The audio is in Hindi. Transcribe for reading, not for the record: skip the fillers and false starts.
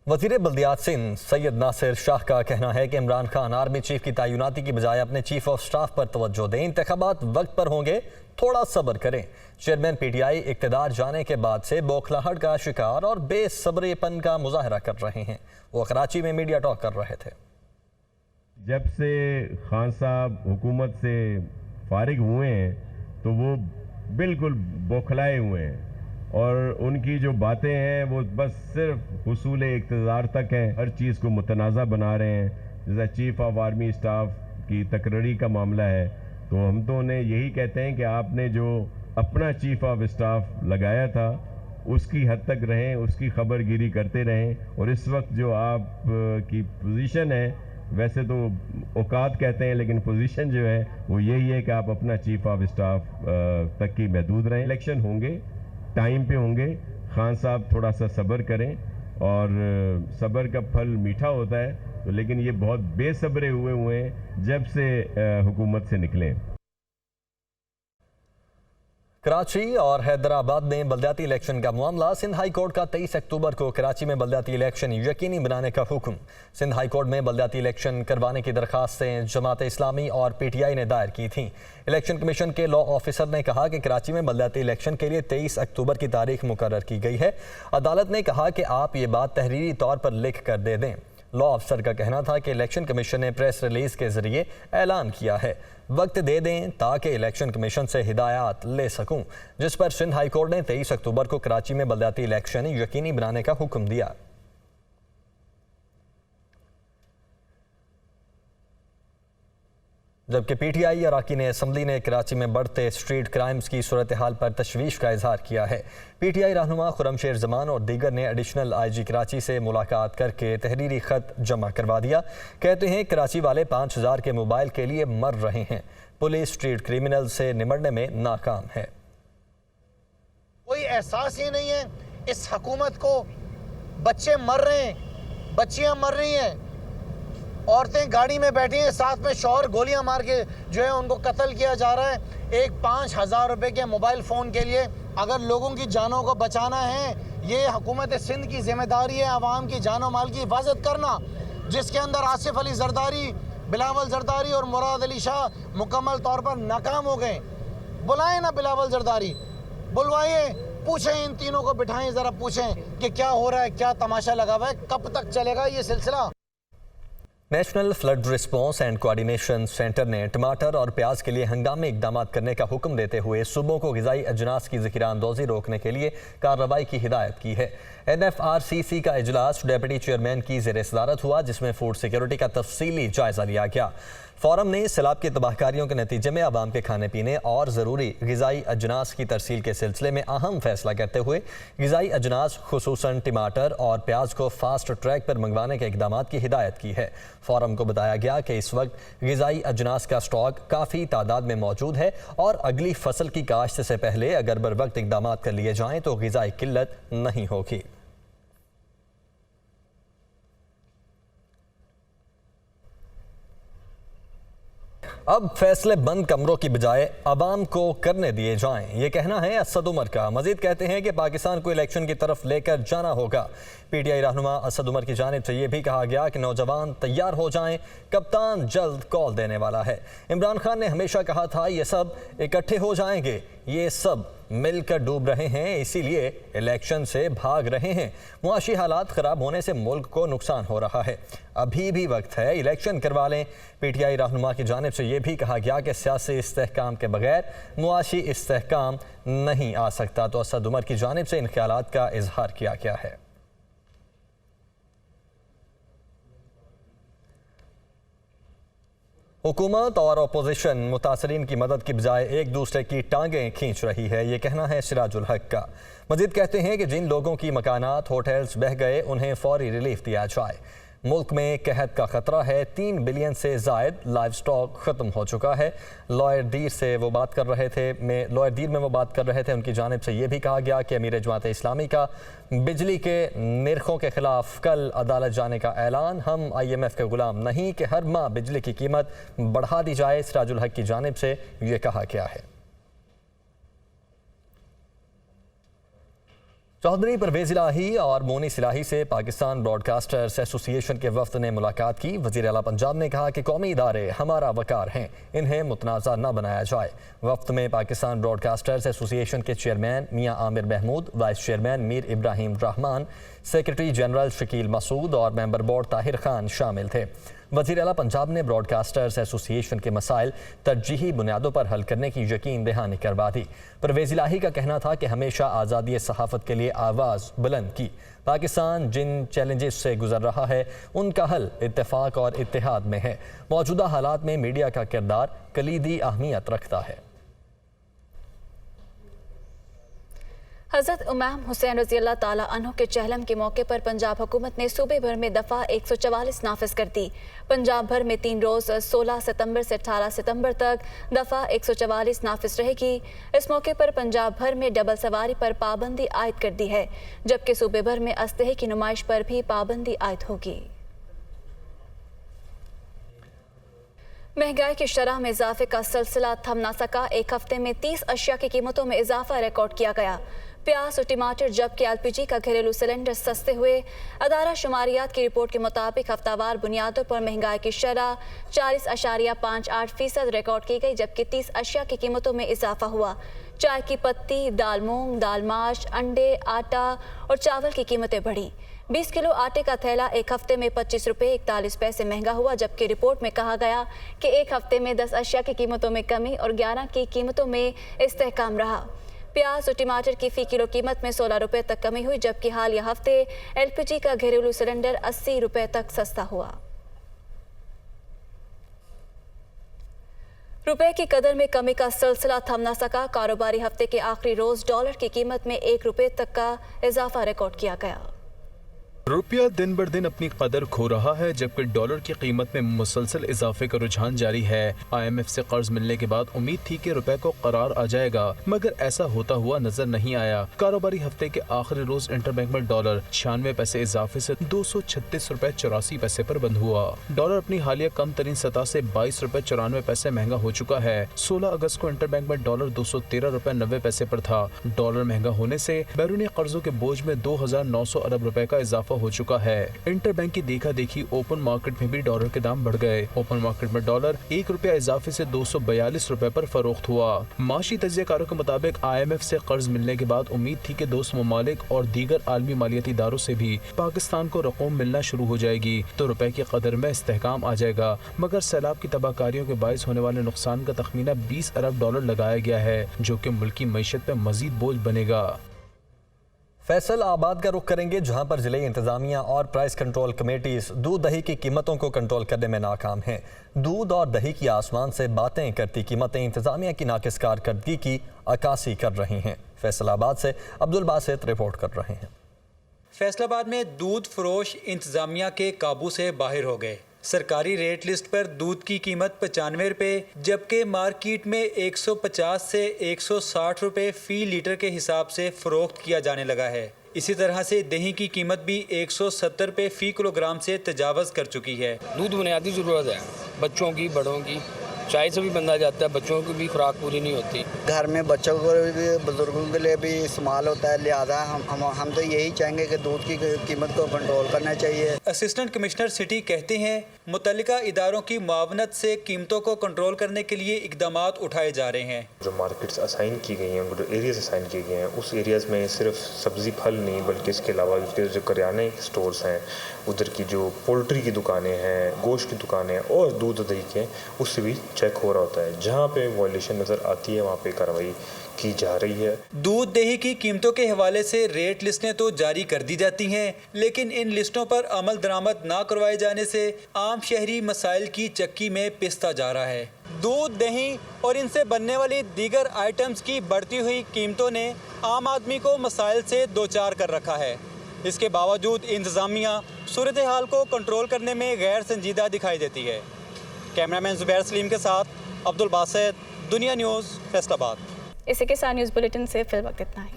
वज़ीर बल्दियात सिंध सैयद नासिर शाह का कहना है कि इमरान खान आर्मी चीफ की तैनाती की बजाय अपने चीफ ऑफ स्टाफ पर तवज्जो दें। इंतखाबात वक्त पर होंगे, थोड़ा सब्र करें। चेयरमैन पीटीआई इक़्तिदार जाने के बाद से बौखलाहट का शिकार और बेसब्रेपन का मुजाहरा कर रहे हैं। वो कराची में मीडिया टॉक कर रहे थे। जब से खान साहब हुकूमत से फारिग हुए हैं तो वो बिल्कुल बौखलाए हुए हैं और उनकी जो बातें हैं वो बस सिर्फ हुसूल इक़्तिदार तक हैं। हर चीज़ को मुतनाज़ा बना रहे हैं। जैसा चीफ ऑफ आर्मी स्टाफ की तकर्री का मामला है तो हम तो उन्हें यही कहते हैं कि आपने जो अपना चीफ ऑफ स्टाफ लगाया था उसकी हद तक रहें, उसकी खबरगिरी करते रहें। और इस वक्त जो आप की पोजीशन है, वैसे तो औकात कहते हैं लेकिन पोजीशन जो है वो यही है कि आप अपना चीफ ऑफ स्टाफ तक की महदूद रहें। इलेक्शन होंगे, टाइम पे होंगे। खान साहब थोड़ा सा सब्र करें और सब्र का फल मीठा होता है। तो लेकिन ये बहुत बेसब्रे हुए हैं जब से हुकूमत से निकले। कराची और हैदराबाद में बल्दियाती इलेक्शन का मामला। सिंध हाई कोर्ट का 23 अक्टूबर को कराची में बल्दियाती इलेक्शन यकीनी बनाने का हुक्म। सिंध हाई कोर्ट में बल्दियाती इलेक्शन करवाने की दरखास्तें जमात इस्लामी और पीटीआई ने दायर की थीं। इलेक्शन कमीशन के लॉ ऑफिसर ने कहा कि कराची में बल्दियाती इलेक्शन के लिए 23 अक्टूबर की तारीख मुकर्रर की गई है। अदालत ने कहा कि आप ये बात तहरीरी तौर पर लिख कर दे दें। लॉ अफसर का कहना था कि इलेक्शन कमीशन ने प्रेस रिलीज के जरिए ऐलान किया है, वक्त दे दें ताकि इलेक्शन कमीशन से हिदायत ले सकूं, जिस पर सिंध हाई कोर्ट ने 23 अक्टूबर को कराची में बल्दियाती इलेक्शन यकीनी बनाने का हुक्म दिया। जबकि पीटीआई अरकान असम्बली ने कराची में बढ़ते स्ट्रीट क्राइम्स की सूरत हाल पर तशवीश का इजहार किया है। पीटीआई रहनुमा खुर्रमशेर जमान और दीगर ने एडिशनल आईजी कराची से मुलाकात करके तहरीरी खत जमा करवा दिया। कहते हैं कराची वाले 5000 के मोबाइल के लिए मर रहे हैं। पुलिस स्ट्रीट क्रिमिनल से निमटने में नाकाम है। कोई एहसास ही नहीं है इस हुकूमत को। बच्चे मर रहे हैं, बच्चियां मर रही हैं, औरतें गाड़ी में बैठी हैं, साथ में शौहर गोलियां मार के जो है उनको कत्ल किया जा रहा है। एक 5000 रुपए के मोबाइल फ़ोन के लिए। अगर लोगों की जानों को बचाना है, ये हुकूमत सिंध की जिम्मेदारी है आवाम की जानो माल की हिफाजत करना, जिसके अंदर आसिफ अली जरदारी, बिलावल जरदारी और मुराद अली शाह मुकम्मल तौर पर नाकाम हो गए। बुलाएं ना बिलावल जरदारी, बुलवाइए, पूछें, इन तीनों को बिठाएं, ज़रा पूछें कि क्या हो रहा है, क्या तमाशा लगा हुआ है, कब तक चलेगा ये सिलसिला। National flood response and coordination centre ने टमाटर और प्याज के लिए हंगामी इकदाम करने का हुक्म देते हुए सूबों को ग़िज़ाई अजनास की ज़ख़ीराअंदोज़ी रोकने के लिए कार्रवाई की हिदायत की है। NFRCC का इजलास डेप्यूटी चेयरमैन की ज़ेर सदारत हुआ, जिसमें फूड सिक्योरिटी का तफसीली जायज़ा लिया गया। फोरम ने सैलाब की तबाहकारियों के नतीजे में आवाम के खाने पीने और ज़रूरी ग़िज़ाई अजनास की तरसील के सिलसिले में अहम फैसला करते हुए ग़िज़ाई अजनास खुसूसन टमाटर और प्याज को फास्ट ट्रैक पर मंगवाने के इक़दाम की हिदायत की है। फोरम को बताया गया कि इस वक्त ग़िज़ाई अजनास का स्टॉक काफ़ी तादाद में मौजूद है और अगली फसल की काश्त से पहले अगर बर वक्त इक़दाम कर लिए जाएँ तो ग़िज़ाई किल्लत नहीं होगी। अब फैसले बंद कमरों की बजाय अवाम को करने दिए जाएं, ये कहना है असद उमर का। मजीद कहते हैं कि पाकिस्तान को इलेक्शन की तरफ लेकर जाना होगा। पीटीआई रहनुमा असद उमर की जानिब से यह भी कहा गया कि नौजवान तैयार हो जाएं, कप्तान जल्द कॉल देने वाला है। इमरान खान ने हमेशा कहा था ये सब इकट्ठे हो जाएंगे, ये सब मिलकर डूब रहे हैं, इसीलिए इलेक्शन से भाग रहे हैं। मुआशी हालात ख़राब होने से मुल्क को नुकसान हो रहा है, अभी भी वक्त है, इलेक्शन करवा लें। पीटीआई रहनुमा की जानिब से यह भी कहा गया कि सियासी इस्तेहकाम के बगैर मुआशी इस्तेहकाम नहीं आ सकता। तो असद उमर की जानिब से इन ख्यालात का इजहार किया गया है। हुकूमत और अपोजिशन मुतासरीन की मदद की बजाय एक दूसरे की टांगें खींच रही है, ये कहना है सिराजुल हक का। मजीद कहते हैं कि जिन लोगों की मकानात होटल्स बह गए उन्हें फौरी रिलीफ दिया जाए। मुल्क में कहत का खतरा है, 3 बिलियन से जायद लाइव स्टॉक ख़त्म हो चुका है। लॉयर दीर में वो बात कर रहे थे। उनकी जानिब से ये भी कहा गया कि अमीर जमात इस्लामी का बिजली के निर्खों के खिलाफ कल अदालत जाने का ऐलान। हम IMF के गुलाम नहीं कि हर माह बिजली की कीमत बढ़ा दी जाए, सिराजुल हक की जानिब से ये कहा गया है। चौधरी परवेज इलाही और मोनी इलाही से पाकिस्तान ब्रॉडकास्टर्स एसोसिएशन के वफ्द ने मुलाकात की। वज़ीर आला पंजाब ने कहा कि कौमी इदारे हमारा वकार हैं, इन्हें मुतनाज़ा न बनाया जाए। वफ्द में पाकिस्तान ब्रॉडकास्टर्स एसोसिएशन के chairman Mian Amir Mahmood, vice chairman Mir Ibrahim Rehman, secretary general Shakeel Masood और मेंबर बोर्ड ताहिर खान शामिल थे। वज़ीर आला पंजाब ने ब्रॉडकास्टर्स एसोसिएशन के मसाइल तरजीही बुनियादों पर हल करने की यकीन दहानी करवा दी। परवेज इलाही का कहना था कि हमेशा आज़ादी सहाफ़त के लिए आवाज़ बुलंद की। पाकिस्तान जिन चैलेंजेस से गुजर रहा है उनका हल इत्तेफाक और इत्तेहाद में है। मौजूदा हालात में मीडिया का किरदार कलीदी अहमियत रखता है। हज़रत इमाम हुसैन रज़ी अल्लाह ताला अन्हु के चहलम के मौके पर पंजाब हुकूमत ने सूबे भर में दफ़ा 144 नाफिज कर दी। पंजाब भर में 3 रोज़ 16 सितंबर से 18 सितंबर तक दफ़ा 144 नाफिज रहेगी। इस मौके पर पंजाब भर में डबल सवारी पर पाबंदी आयद कर दी है, जबकि सूबे भर में असलहे की नुमाइश पर भी पाबंदी आयद होगी। महंगाई की शरह में इजाफे का सिलसिला थम ना सका। एक हफ्ते में 30 अशिया की कीमतों में इजाफा रिकॉर्ड किया गया। प्याज और टमाटर जबकि एलपीजी का घरेलू सिलेंडर सस्ते हुए। अदारा शुमारियात की रिपोर्ट के मुताबिक हफ्तावार बुनियादों पर महंगाई की शरह 40.58% रिकॉर्ड की गई, जबकि 30 अशिया की कीमतों में इजाफा हुआ। चाय की पत्ती, दाल मूंग, दाल माश, अंडे, आटा और चावल की कीमतें बढ़ी। 20 किलो आटे का थैला एक हफ्ते में 25 रुपये 41 पैसे महंगा हुआ, जबकि रिपोर्ट में कहा गया कि एक हफ्ते में 10 अशिया की कीमतों में कमी और 11 की कीमतों में इस्तेहकाम रहा। प्याज और टमाटर की फ़ी किलो कीमत में 16 रुपये तक कमी हुई, जबकि हालिया हफ्ते एलपीजी का घरेलू सिलेंडर 80 रुपये तक सस्ता हुआ। रुपए की कदर में कमी का सिलसिला थम ना सका। कारोबारी हफ्ते के आखिरी रोज डॉलर की कीमत में 1 रुपये तक का इजाफा रिकॉर्ड किया गया। रुपया दिन बर दिन अपनी कदर खो रहा है, जबकि डॉलर की कीमत में मुसलसल इजाफे का रुझान जारी है। IMF से कर्ज मिलने के बाद उम्मीद थी कि रुपए को करार आ जाएगा, मगर ऐसा होता हुआ नजर नहीं आया। कारोबारी हफ्ते के आखिरी रोज इंटरबैंक में डॉलर 96 पैसे इजाफे से 236 रुपए 84 पैसे पर बंद हुआ। डॉलर अपनी हालिया कम तरीन सतह से 22 रुपए 94 पैसे महंगा हो चुका है। 16 अगस्त को इंटरबैंक में डॉलर 213 रुपए 90 पैसे पर था। डॉलर महंगा होने से बैरूनी कर्जों के बोझ में 2900 अरब रुपए का इजाफा हो चुका है। इंटरबैंक की देखा देखी ओपन मार्केट में भी डॉलर के दाम बढ़ गए। ओपन मार्केट में डॉलर 1 रुपया इजाफे से 242 रुपए पर फरोख्त हुआ। माशी तज्जियाकारों के मुताबिक IMF से कर्ज मिलने के बाद उम्मीद थी कि दोस्त ममालिक और दीगर आलमी मालियाती इदारों से भी पाकिस्तान को रकूम मिलना शुरू हो जाएगी तो रुपए की कदर में इस्तेहकाम आ जाएगा, मगर सैलाब की तबाहकारियों के बाइस होने वाले नुकसान का तखमीना 20 अरब डॉलर लगाया गया है, जो कि मुल्की मईशत पर मजीद बोझ बनेगा। फैसल आबाद का रुख करेंगे, जहां पर जिले इंतजामिया और प्राइस कंट्रोल कमेटीज दूध दही की कीमतों को कंट्रोल करने में नाकाम हैं। दूध और दही की आसमान से बातें करती कीमतें इंतजामिया की नाकिस कारकर्दगी की अक्कासी कर रही हैं। फैसलाबाद से अब्दुल बासित रिपोर्ट कर रहे हैं। फैसलाबाद में दूध फरोश इंतजामिया के काबू से बाहर हो गए। सरकारी रेट लिस्ट पर दूध की कीमत 95 रुपये, जबकि मार्केट में 150 से 160 रुपये फ़ी लीटर के हिसाब से फ़रोख्त किया जाने लगा है। इसी तरह से दही की कीमत भी 170 रुपये फ़ी किलोग्राम से तजावज़ कर चुकी है। दूध बुनियादी ज़रूरत है, बच्चों की, बड़ों की, चाय से भी बंदा जाता है, बच्चों की भी खुराक पूरी नहीं होती। घर में बच्चों को भी, बुजुर्गों के लिए भी इस्तेमाल होता है, लिहाजा हम तो यही चाहेंगे कि दूध की कीमत को कंट्रोल करना चाहिए। असिस्टेंट कमिश्नर सिटी कहते हैं मुतल्लिका इदारों की मुआवनत से कीमतों को कंट्रोल करने के लिए इकदामात उठाए जा रहे हैं। जो मार्केट्स असाइन की गई हैं, जो एरियाज असाइन किए गए हैं, उस एरियाज़ में सिर्फ सब्ज़ी फल नहीं बल्कि इसके अलावा जो करियाने स्टोर्स हैं, उधर की जो पोल्ट्री की दुकानें हैं, गोश्त की दुकानें और दूध दही के, उससे भी चेक हो रहा होता है। जहाँ पे वायलेशन नज़र आती है वहाँ पे कार्रवाई की जा रही है। दूध दही की कीमतों के हवाले से रेट लिस्टें तो जारी कर दी जाती हैं, लेकिन इन लिस्टों पर अमल दरामद ना करवाए जाने से आम शहरी मसाइल की चक्की में पिसता जा रहा है। दूध दही और इनसे बनने वाली दीगर आइटम्स की बढ़ती हुई कीमतों ने आम आदमी को मसाइल से दो चार कर रखा है। इसके बावजूद इंतज़ामिया सूरत हाल को कंट्रोल करने में गैर संजीदा दिखाई देती है। कैमरामैन जुबैर सलीम के साथ अब्दुल बासित, दुनिया न्यूज़, फैसलाबाद। इसी के साथ न्यूज़ बुलेटिन से फिल वक्त इतना ही।